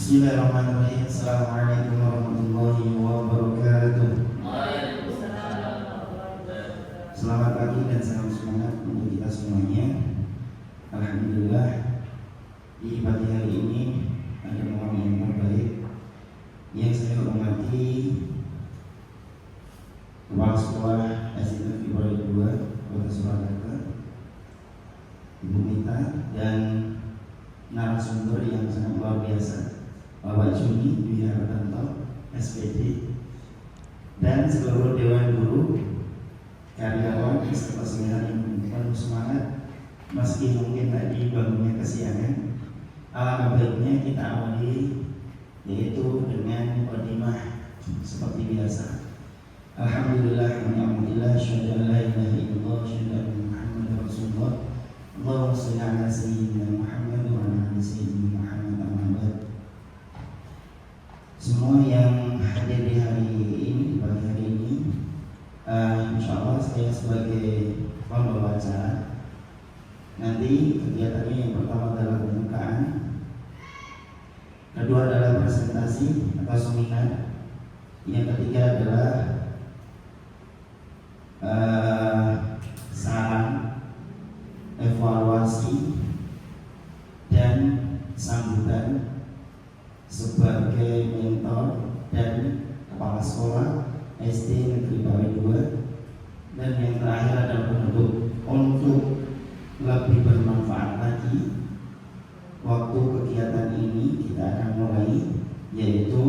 Bismillahirrahmanirrahim. Assalamualaikum warahmatullahi wabarakatuh. Selamat pagi dan salam semangat untuk kita semuanya. Alhamdulillah, di pagi hari ini ada momen yang terbaik yang saya hormati Kepala Sekolah SD Februari 2 Kota Surakarta, Ibu Mita, dan narasumber yang sangat luar biasa, Bapak Juni Dwi Hartanto, SPD, dan seluruh Dewan Guru, karyawan peserta seminar yang penuh semangat meski mungkin tadi bangunnya kesiangan. Alangkah baiknya kita awali yaitu dengan mukadimah seperti biasa. Alhamdulillah, alhamdulillah, syukur la ilaha illallah, syukur Muhammad Rasulullah. Allahumma shalli ala sayyidina Muhammad wa ala ali sayyidina Muhammad. Muhammad. Semua yang hadir di hari ini, di pagi hari ini, insya Allah saya sebagai pembawa acara. Nanti kegiatannya yang pertama adalah pembukaan, kedua adalah presentasi atau seminar, yang ketiga adalah saran, evaluasi, dan sambutan sebagai mentor dan kepala sekolah SD Negeri Pare 2, dan yang terakhir adalah penutup. Untuk lebih bermanfaat lagi, waktu kegiatan ini kita akan mulai, yaitu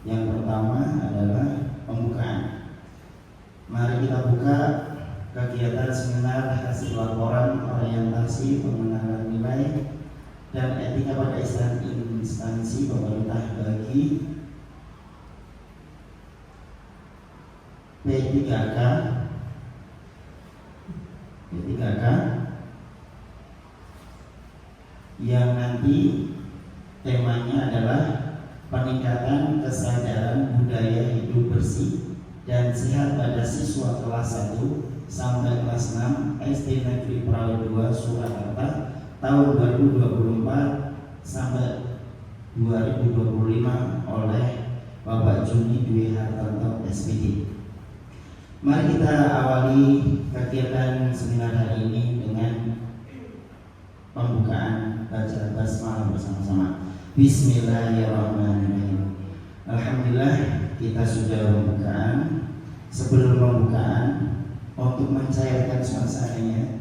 yang pertama adalah pembukaan. Mari kita buka kegiatan seminar hasil laporan orientasi pengenalan nilai dan etika pada instansi pemerintah bagi P3K yang nanti temanya adalah peningkatan kesadaran budaya hidup bersih dan sehat pada siswa kelas 1 sampai kelas 6 SD Negeri Pare 2 Surakarta tahun 2024 sampai 2025 oleh Bapak Juni Dwi Hartanto SPD. Mari kita awali kegiatan seminar hari ini dengan pembukaan bacaan basmalah bersama-sama. Bismillahirrahmanirrahim. Alhamdulillah, kita sudah pembukaan. Sebelum pembukaan, untuk mencairkan suasananya,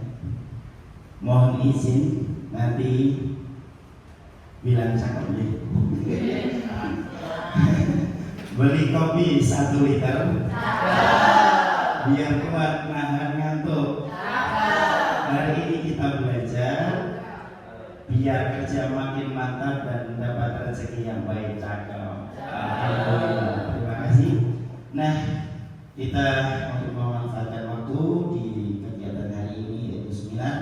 mohon izin nanti bilang cakep nih. Beli kopi 1 liter biar kuat nahan ngantuk. Hari ini kita belajar biar kerja makin mantap dan dapat rezeki yang baik. Cakep. Alhamdulillah. Terima kasih. Nah, kita untuk memanfaatkan waktu di kegiatan hari ini yaitu seminar,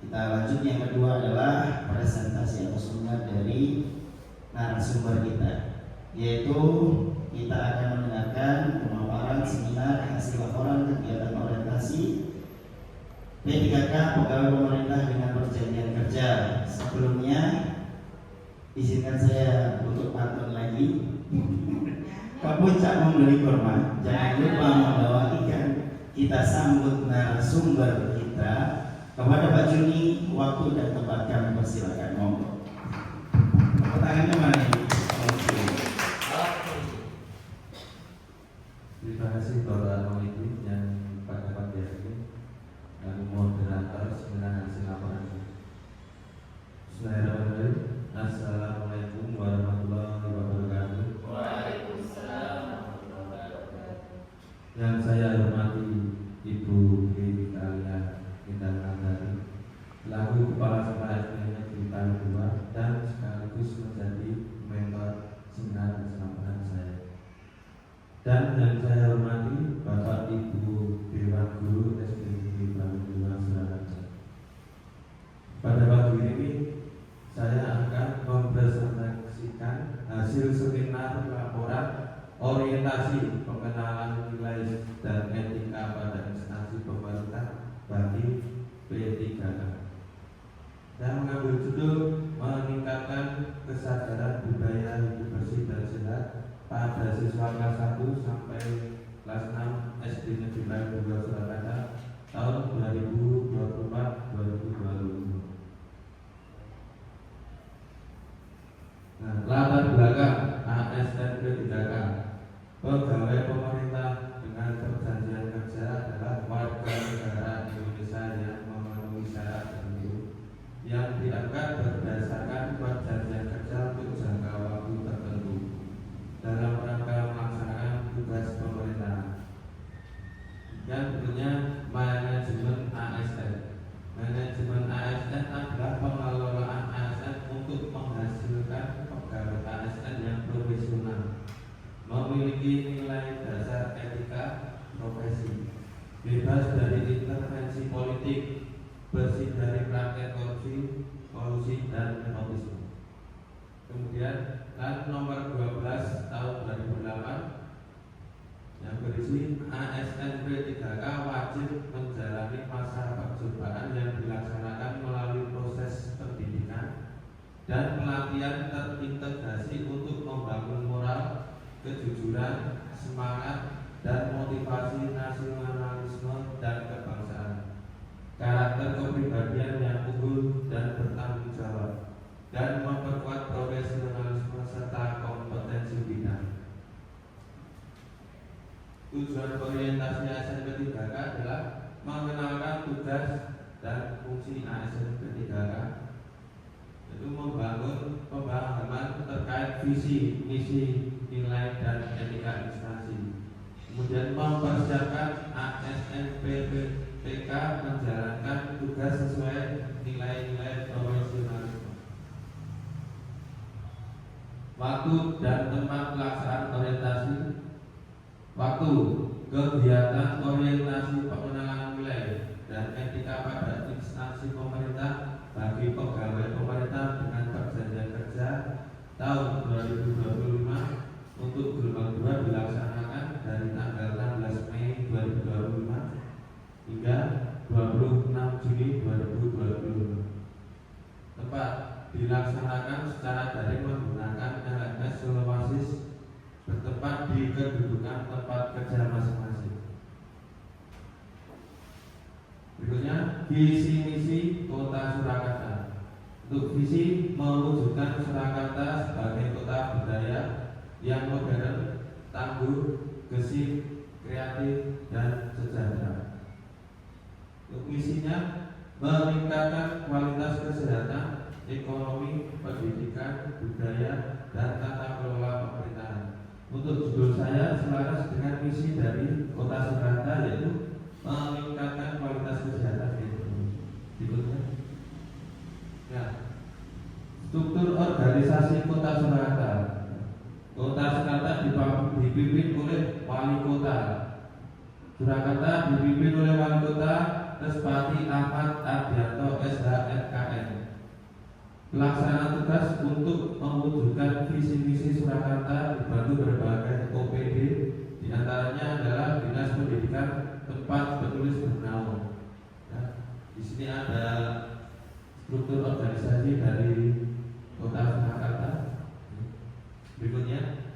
kita lanjut. Yang kedua adalah presentasi atau seminar dari narasumber kita, yaitu kita akan mendengarkan pemaparan seminar hasil laporan kegiatan orientasi P3K pegawai pemerintah dengan perjanjian kerja. Sebelumnya izinkan saya untuk pantun lagi. Ke puncak membeli kurma, jangan lupa membawa ikan. Kita sambut narasumber kita. Kepada Pak Juni, waktu dan tempat kami persilakan. Monggo. Tangannya mana ini? Terima kasih Bapak Maulidy yang pada pagi hari ini dan moderator seminar hasil laporan. Bismillahirrahmanirrahim. Assalamualaikum warahmatullahi wabarakatuh. Waalaikumsalam warahmatullahi wabarakatuh. Yang saya hormati Ibu Dewi Kalia Indah Nagari, selaku Kepala Sekolah SD Negeri Pare 2 dan sekaligus menjadi mentor seminar hasil laporan saya. Dan yang saya hormati Bapak Ibu Dewan Guru SD Negeri Pare 2 Surakarta. Pada pagi ini saya akan mempresentasikan hasil seminar laporan orientasi pengenalan nilai dan etika pada instansi pemerintah bagi P3K. kelas 6 SD Negeri Payung 2 Surakarta tahun 2024-2025. Nah, latar belakang ASN P3K. Pegawai pemerintah dengan perjanjian kerja adalah warga negara Indonesia yang memenuhi syarat tertentu yang diangkat berdasarkan perjanjian kerja untuk jangka waktu tertentu dalam rangka melaksanakan tugas pemerintah. Yang berikutnya manajemen ASN. Manajemen ASN adalah pengelolaan ASN untuk menghasilkan pegawai ASN yang profesional, memiliki nilai dasar etika profesi, bebas dari intervensi politik, bersih dari praktek korupsi, kolusi, dan nepotisme. Kemudian nomor 12 tahun 2008 yang berisi ASN P3K wajib menjalani masa percobaan yang dilaksanakan melalui proses pendidikan dan pelatihan terintegrasi untuk membangun moral, kejujuran, semangat, dan motivasi nasionalisme dan kebangsaan, karakter kepribadian yang unggul dan bertanggung jawab, dan memperkuat profesionalisme serta kompetensi bidang. Tujuan orientasi ASN P3K adalah mengenalkan tugas dan fungsi ASN P3K, yaitu membangun pemahaman terkait visi, misi, nilai, dan etika instansi. Kemudian mempersiapkan ASN P3K menjalankan tugas sesuai nilai-nilai profesionalisme. Waktu dan tempat pelaksanaan orientasi. Waktu kegiatan orientasi pengenalan nilai dan etika pada instansi pemerintah bagi pegawai pemerintah dengan perjanjian kerja tahun 2025 untuk gelombang 2 dilaksanakan dari tanggal 16 Mei 2025 hingga 26 Juni 2025. Tempat dilaksanakan secara daring menggunakan LMS Sulawesi bertempat di kedudukan tempat kerja masing-masing. Berikutnya visi misi Kota Surakarta. Untuk visi mewujudkan Surakarta sebagai kota budaya yang modern, tangguh, gesit, kreatif, dan sejahtera. Untuk misinya meningkatkan kualitas kesehatan, ekonomi, pendidikan, budaya, dan tata kelola pemerintahan. Untuk judul saya selaras dengan misi dari Kota Surakarta, yaitu meningkatkan kualitas kesehatan ekonomi. Berikutnya, ya, struktur organisasi Kota Surakarta. Kota Surakarta dipimpin oleh Wali Kota. Surakarta dipimpin oleh Wali Kota Respati Ahmad Ardianto SHMKN. Pelaksanaan tugas untuk mewujudkan visi misi Surakarta dibantu berbagai OPD, diantaranya adalah Dinas Pendidikan tempat penulis bernaung. Ya, di sini ada struktur organisasi dari Kota Surakarta. Berikutnya,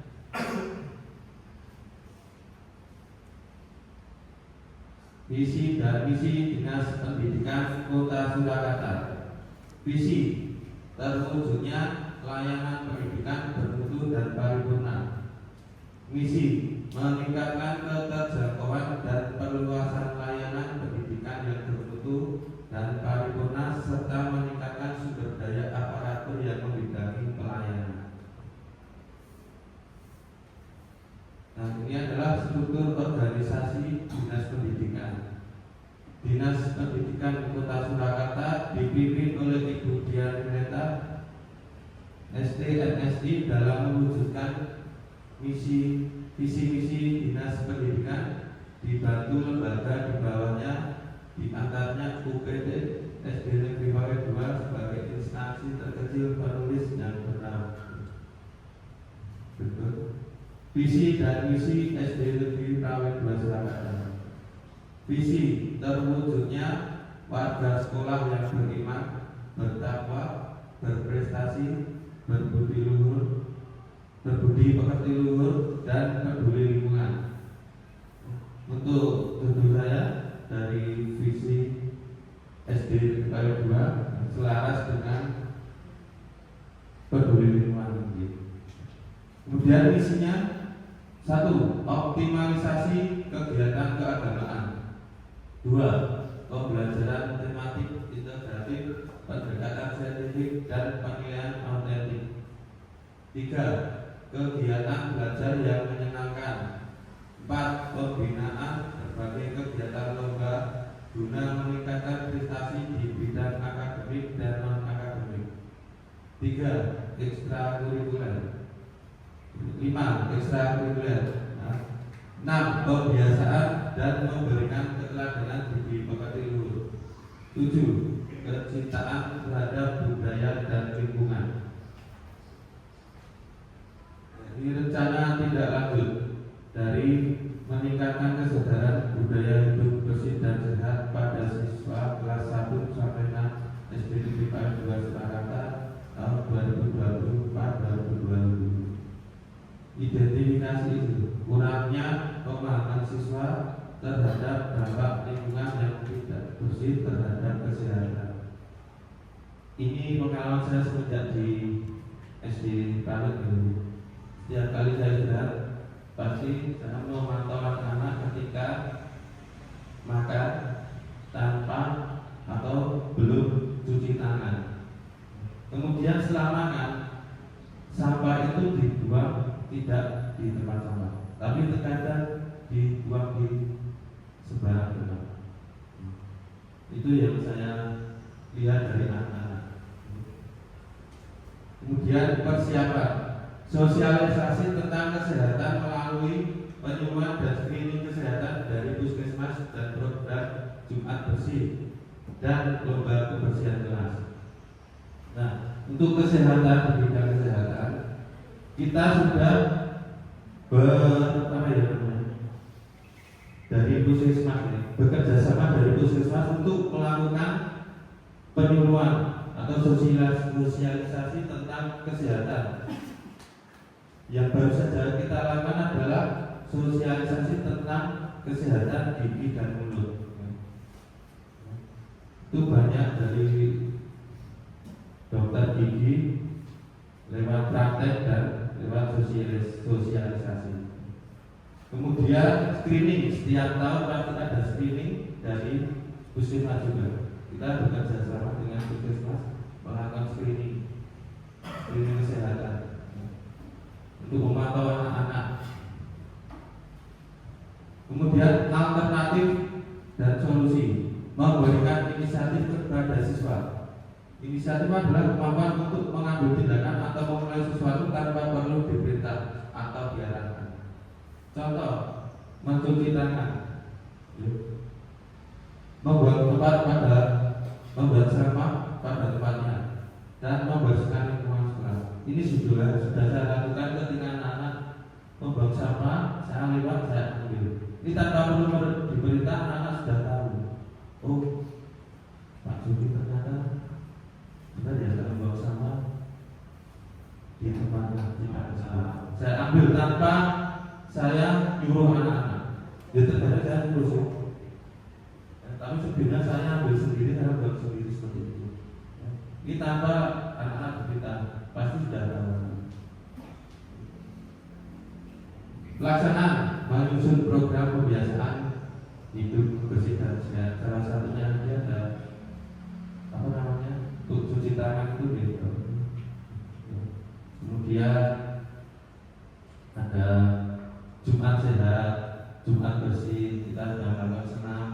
visi dan misi Dinas Pendidikan Kota Surakarta. Visi terwujudnya layanan pendidikan bermutu dan paripurna. Misi meningkatkan keterjangkauan dan perluasan layanan pendidikan yang bermutu dan paripurna serta meningkatkan sumber daya aparatur yang membidangi pelayanan. Nah, ini adalah struktur organisasi Dinas Pendidikan. Dinas Pendidikan Kota Surakarta dipimpin oleh Ibu Dian Neta STNSI dalam mewujudkan visi misi Dinas Pendidikan, dibantu lembaga di bawahnya, di antaranya UPD SD Negeri Payung 2 sebagai instansi terkecil penulis dan bernaung. Visi dan misi SD Negeri Payung 2 Surakarta. Visi terwujudnya warga sekolah yang beriman, bertakwa, berprestasi, berbudi pekerti luhur, dan peduli lingkungan. untuk tujuh saya dari visi SD PAUD 2 selaras dengan peduli lingkungan. Kemudian misinya 1. Optimalisasi kegiatan keagamaan. 2. Pembelajaran tematik integratif, pendekatan saintifik dan penilaian autentik. 3. Kegiatan belajar yang menyenangkan. 4. Pembinaan berbagai kegiatan lomba guna meningkatkan prestasi di bidang akademik dan non-akademik. 3. Ekstrakurikuler. 5. Ekstrakurikuler. 6. Pembiasaan dan memberikan keteladanan budi pekerti luhur. 7. Kecintaan terhadap budaya dan lingkungan. Ini rencana tindak lanjut dari meningkatkan kesadaran budaya hidup bersih dan sehat pada siswa kelas 1 sampai 6 SD Negeri PAUD 2 Surakarta tahun 2024-2027. Identifikasi itu kurangnya pemahaman siswa terhadap dampak lingkungan yang tidak bersih terhadap kesehatan. Ini pengalaman saya semenjak di SD PAUD dulu. Setiap kali saya istirahat, pasti saya memantau anak-anak ketika makan tanpa atau belum cuci tangan. Kemudian setelah makan, sampah itu dibuang tidak di tempat sampah, tapi terkadang dibuang di sembarang tempat. Itu yang saya lihat dari anak-anak. Kemudian persiapan sosialisasi tentang kesehatan melalui penyuluhan dan screening kesehatan dari puskesmas dan program Jumat Bersih dan lomba kebersihan kelas. Nah, untuk kesehatan, di bidang kesehatan kita sudah dari puskesmas bekerja sama dari puskesmas untuk melakukan penyuluhan atau sosialisasi tentang kesehatan. Yang baru saja kita lakukan adalah sosialisasi tentang kesehatan gigi dan mulut. Itu banyak dari dokter gigi lewat praktek dan lewat sosialisasi. Kemudian screening, setiap tahun pasti ada screening dari puskesmas juga. Kita bekerja sama dengan puskesmas melakukan screening kesehatan untuk memantau anak-anak. Kemudian alternatif dan solusi, memberikan inisiatif kepada siswa. Inisiatif adalah kemampuan untuk mengambil tindakan atau memulai sesuatu tanpa perlu diperintah atau diarahkan. Contoh, mencuci tangan, membuang sampah pada tempatnya, dan membersihkan lingkungan sekolah. Ini sudah saya lakukan ketika anak-anak membuang sampah, saya lewat, saya ambil. Ini tanpa perlu diberitahu, anak-anak sudah tahu. Oh, Pak Juni ternyata benar ya dalam membuang sampah di tempatnya tidak ada sampah. Saya ambil tanpa saya nyuruh anak-anak. Ya terkadang saya nyuruh. Tapi sebenarnya saya ambil sendiri, saya buat sendiri seperti itu. Ini tanpa anak-anak beritahu, pasti sudah tahu. Pelaksanaan menyusun program pembiasaan hidup bersih dan sehat. Salah satunya dia ada untuk cuci tangan itu gitu. Kemudian ada Jumat sehat, Jumat bersih, kita sudah melakukan senam.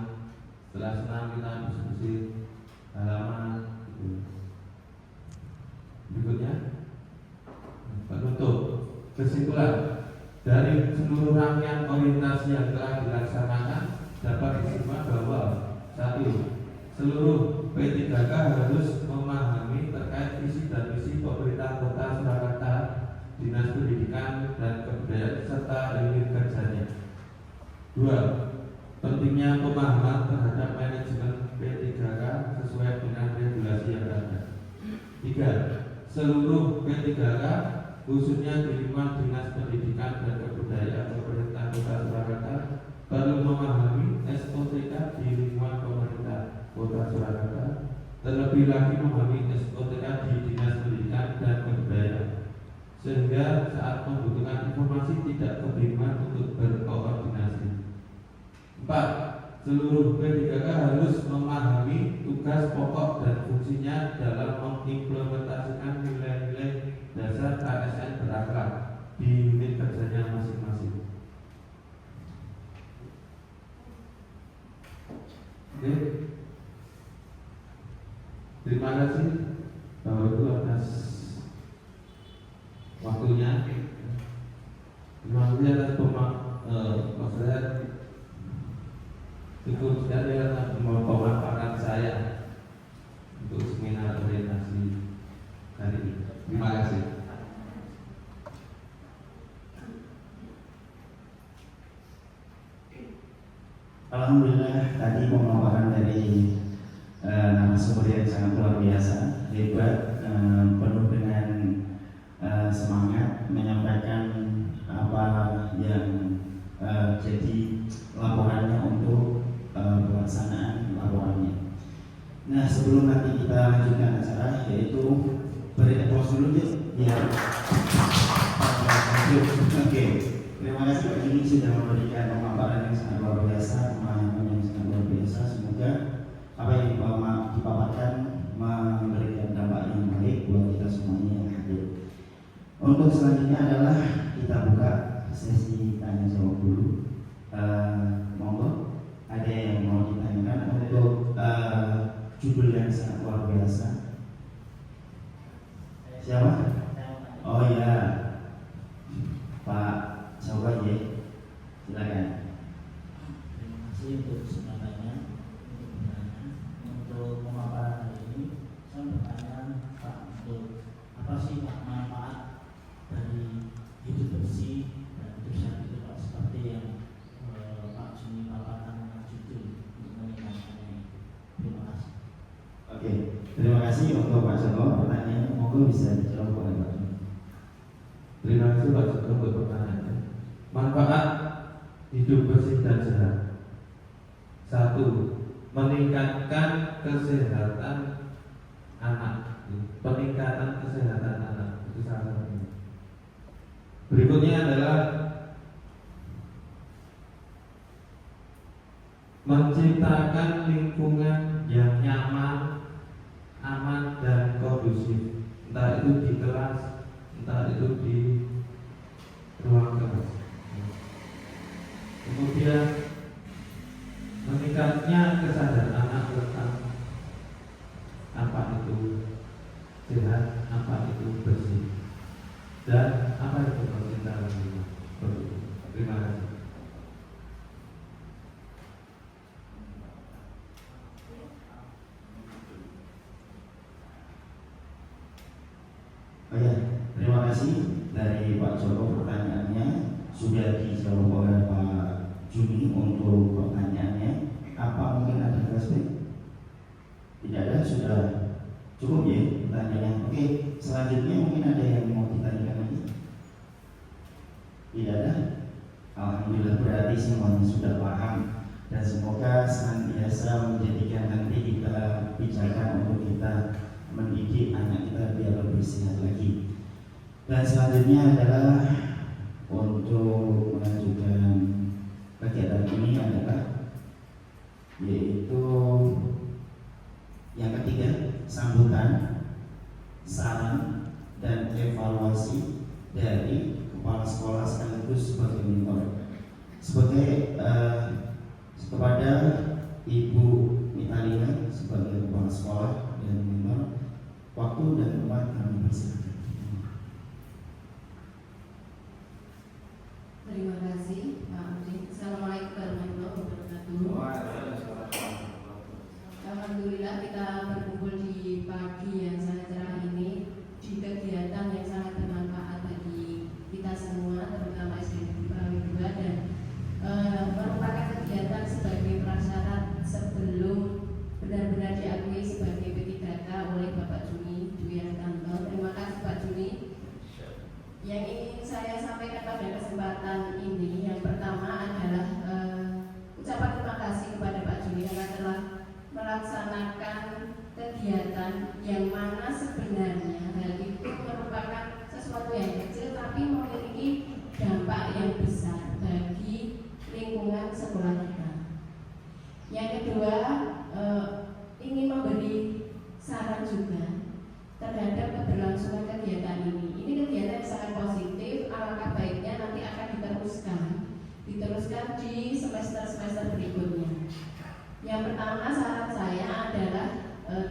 Setelah senam kita bersih halaman. Berikutnya penutup. Kesimpulan dari seluruh rangkaian orientasi yang telah dilaksanakan dapat disimpulkan bahwa 1. Seluruh P3K harus memahami terkait visi dan misi pemerintah Kota Surakarta, Dinas Pendidikan dan Kebudayaan serta unit kerjanya. 2. Pentingnya pemahaman terhadap manajemen P3K sesuai dengan regulasi yang ada. 3. Seluruh P3K khususnya di lingkungan Dinas Pendidikan dan Kebudayaan pemerintah Kota Surakarta perlu memahami lebih lagi memahami SOTK di Dinas Pendidikan dan Kebudayaan, sehingga saat membutuhkan informasi tidak kebingungan untuk berkoordinasi. 4. Seluruh P3K harus memahami tugas pokok dan fungsinya dalam mengimplementasikan nilai-nilai dasar ASN berakhlak di unit kerjanya masing-masing. Oke. Terima kasih Bapak Ibu atas waktunya. Terima kasih atas maksudnya cukup sekali atas pemaparan saya untuk seminar orientasi hari ini. Terima kasih. Alhamdulillah tadi pemaparan dari narasumber yang sangat luar biasa, hebat, penuh dengan semangat menyampaikan apa yang jadi laporannya untuk pelaksanaan laporannya. Nah, sebelum nanti kita lanjutkan acara, yaitu beri aplaus dulu ya. Oke, terima kasih Pak Juni sudah memberikan pemaparan yang sangat luar biasa, pemahaman yang sangat luar biasa. Semoga apa yang dipaparkan memberikan dampak yang baik buat kita semuanya yang hadir. Untuk selanjutnya adalah kita buka sesi tanya jawab dulu. Monggo, ada yang mau ditanyakan untuk judul yang sangat luar biasa. Siapa? Oh ya, Pak Coba ya, silakan. Terima kasih untuk kesempatannya untuk pemaparan hari ini. Saya bertanya Pak, untuk apa sih Pak manfaat dari hidup bersih dan hidup sehat itu Pak, seperti yang Pak Juni paparkan dengan judul untuk meningkatkannya. Terima kasih. Oke, terima kasih untuk Pak Joko. Pertanyaannya monggo bisa dijawab oleh Pak Joko. Terima kasih Pak Joko untuk pertanyaannya. Manfaat hidup bersih dan sehat. 1. Meningkatkan kesehatan anak. Peningkatan kesehatan anak itu salah satunya. Berikutnya adalah menciptakan lingkungan yang nyaman, aman dan kondusif. Entah itu di kelas, entah itu di ruang kelas. Kemudian meningkatnya kesadaran anak tentang apa itu sehat, apa itu bersih, dan apa itu mencintai lingkungan. Terima kasih. Oh ya, terima kasih dari Pak Joko, pertanyaannya sudah dijawab oleh Pak Juni. Untuk pertanyaannya, apa mungkin ada flashback? Tidak ada, sudah cukup ya pertanyaannya. Oke, selanjutnya mungkin ada yang mau ditanyakan lagi? Tidak ada. Alhamdulillah, berarti semuanya sudah paham dan semoga senantiasa menjadikan nanti kita pijakan untuk kita mendidik anak kita biar lebih sehat lagi. Dan selanjutnya adalah untuk melanjutkan kegiatan ini adalah yaitu yang ketiga, sambutan, saran dan evaluasi dari kepala sekolah sekaligus sebagai mentor. Sebagai kepada Ibu Mitalina sebagai kepala sekolah dan mentor, waktu dan tempat kami persilakan. Terima kasih Pak Udin. Assalamualaikum warahmatullahi wabarakatuh. Alhamdulillah kita berkumpul di pagi yang sangat cerah ini di kegiatan yang sangat bermanfaat bagi kita semua, terutama SD Perawi 2 dan merupakan kedua ingin memberi saran juga terhadap keberlangsungan kegiatan ini. Ini kegiatan yang sangat positif, alangkah baiknya nanti akan diteruskan di semester-semester berikutnya. Yang pertama saran saya adalah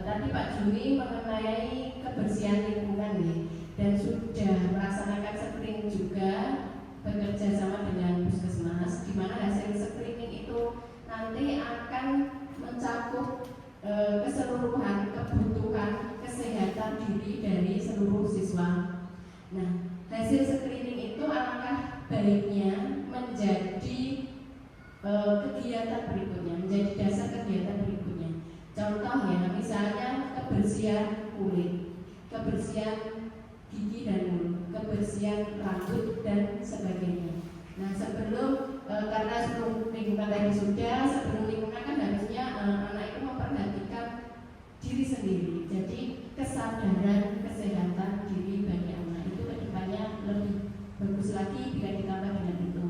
tadi Pak Juni mengenai kebersihan lingkungan nih, dan sudah melaksanakan screening juga bekerja sama dengan puskesmas, di mana hasil screening itu nanti akan mencakup keseluruhan kebutuhan kesehatan diri dari seluruh siswa. Nah, hasil screening itu alangkah baiknya menjadi kegiatan berikutnya, menjadi dasar kegiatan berikutnya. Contohnya, misalnya kebersihan kulit, kebersihan gigi dan mulut, kebersihan rambut dan sebagainya. Nah, karena sebelum lingkungan tadi sudah, sebelum lingkungan kan harusnya anak itu memperhatikan diri sendiri. Jadi kesadaran kesehatan diri bagi anak itu kedepannya lebih bagus lagi bila ditambah dengan itu.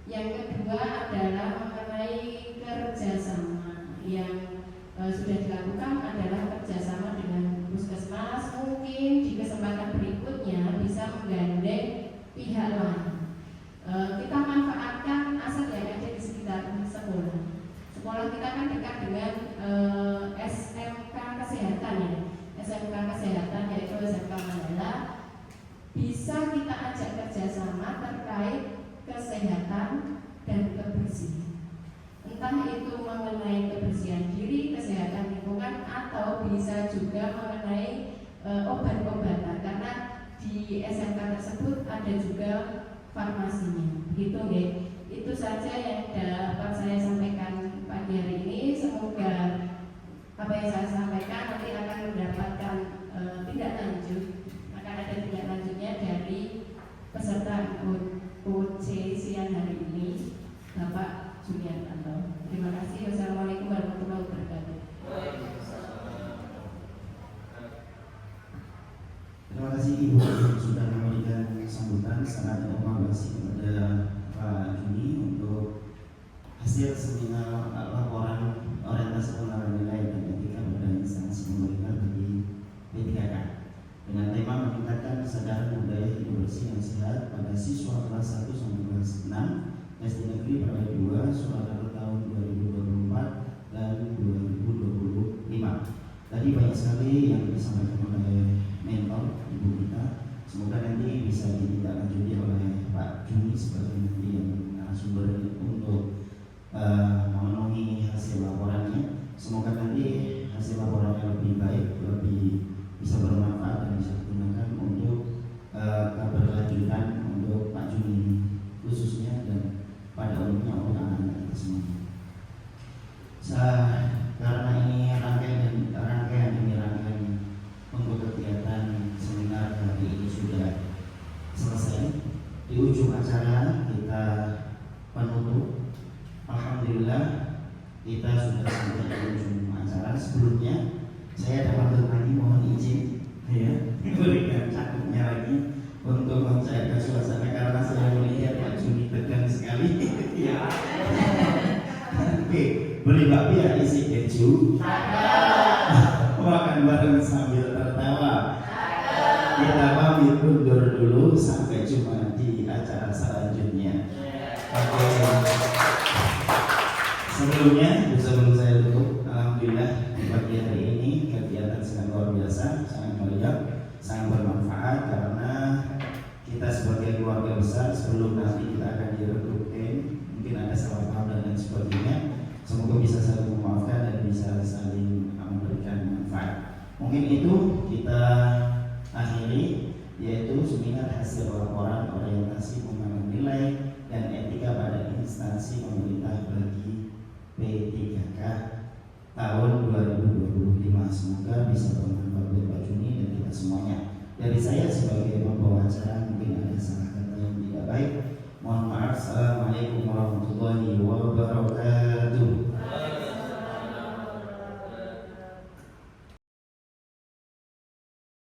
Yang kedua adalah mengenai kerjasama yang sudah dilakukan adalah kerjasama dengan puskesmas. Mungkin di kesempatan berikutnya bisa menggandeng pihak lain. Kita manfaatkan aset yang ada di sekitar sekolah. Sekolah kita kan dekat dengan SMK Kesehatan ya, SMK Kesehatan yaitu SMK Mandala. Bisa kita ajak kerjasama terkait kesehatan dan kebersihan. Entah itu mengenai kebersihan diri, kesehatan lingkungan, atau bisa juga mengenai obat-obatan, karena di SMK tersebut ada juga farmasinya. Begitu ya. Itu saja yang dapat saya sampaikan pagi hari ini. Semoga apa yang saya sampaikan nanti akan mendapatkan tindak lanjut, akan ada tindak lanjutnya dari peserta OC siang hari ini, Bapak Julianto. Terima kasih. Wassalamualaikum warahmatullahi wabarakatuh. Terima kasih Ibu yang sudah memberikan sambutan sangat mengapresiasi kepada Pak Juni untuk hasil seminar laporan orientasi pengenalan nilai dan etika pada instansi pemerintah bagi P3K dengan tema meningkatkan kesadaran budaya hidup bersih dan sehat pada siswa kelas 1 sampai kelas 6 SD Negeri Perawi 2 Surakarta tahun 2024 dan 2025. Tadi banyak sekali yang disampaikan oleh mentor Ibu kita. Semoga nanti bisa ditindaklanjuti oleh Pak Juni sebagai nanti yang sumber untuk memenuhi hasil laporannya. Semoga nanti hasil laporannya lebih baik, lebih bisa bermanfaat dan bisa digunakan untuk keberlanjutan untuk Pak Juni khususnya dan pada umumnya untuk anak-anak kita semua. Karena ini rangkaian untuk kegiatan seminar hari ini sudah selesai. Di ujung acara kita penutup. Alhamdulillah kita sudah sampai di ujung acara. Sebelumnya saya dapat lagi mohon izin ya berikan cakupnya lagi untuk mencairkan suasana karena saya melihat Pak Juni tegang sekali. Ya. Oke, beli bakpia isi keju. Makan bareng sambil tertawa. Kita pamit undur dulu, sampai jumpa di acara selanjutnya. Oke. Sebelum saya tutup, alhamdulillah pagi hari ini kegiatan sangat luar biasa, sangat meriah, sangat bermanfaat karena kita sebagai keluarga besar sebelum nanti kita akan direkrutkan, mungkin ada salah paham dan lain sebagainya. Semoga bisa saling memaafkan dan bisa saling memberikan manfaat. Mungkin itu kita akhiri, yaitu seminar hasil laporan orientasi pengembangan nilai dan etika pada instansi pemerintah bagi P3K tahun 2025. Semoga bisa